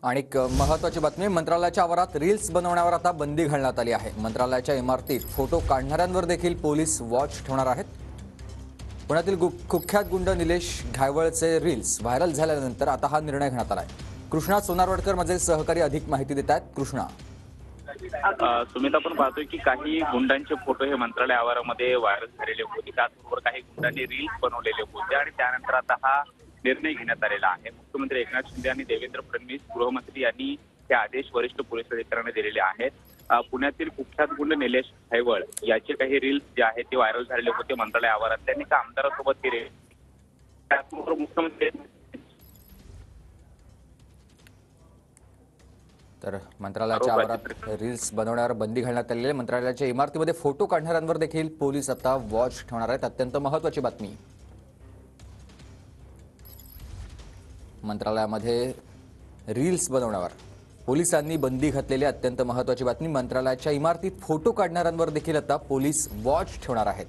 आणि एक महत्त्वाची बातमी, मंत्रालयाच्या आवारात रील्स बनवण्यावर आता बंदी घालण्यात आली आहे। मंत्रालयाच्या इमारतीत फोटो काढणाऱ्यांवर देखील पोलीस वॉच ठेवणार आहेत। पुण्यातील कुख्यात गुंड निलेश घायवळचे रील्स व्हायरल झाल्यानंतर आता हा निर्णय घेण्यात आला आहे। कृष्णा सोनारवडकर माझे सहकारी अधिक माहिती देत आहेत। कृष्णा, सुमित, आपण पाहतोय की काही गुंडांचे फोटो हे मंत्रालय आवारामध्ये व्हायरल झालेले होते। त्याचबरोबर काही गुंडांनी रील्स बनवलेले होते आणि त्यानंतर आता हा निर्णय घेण्यात आलेला आहे। मुख्यमंत्री एकनाथ शिंदे आणि देवेंद्र फडणवीस गृहमंत्री यांनी हे आदेश वरिष्ठ पोलीस अधिकाऱ्यांना दिलेले आहेत। पुण्यातील कुख्यात गुंड निलेश घायवळ याचे काही रील्स जे आहेत ते व्हायरल झालेले होते मंत्रालय आवारात। त्यांनी एका आमदारासोबत केले। त्याचबरोबर मुख्यमंत्री तर मंत्रालयाच्या आवारात रील्स बनवण्यावर बंदी घालण्यात आलेली आहे। मंत्रालयाच्या इमारतीमध्ये फोटो काढणाऱ्यांवर देखील पोलीस आता वॉच ठेवणार आहेत। अत्यंत महत्त्वाची बातमी, मंत्रालयामध्ये रील्स बनवण्यावर पोलिसांनी बंदी घातलेली अत्यंत महत्त्वाची बातमी। मंत्रालयाच्या इमारतीत फोटो काढणाऱ्यांवर देखील आता पोलीस वॉच ठेवणार आहेत।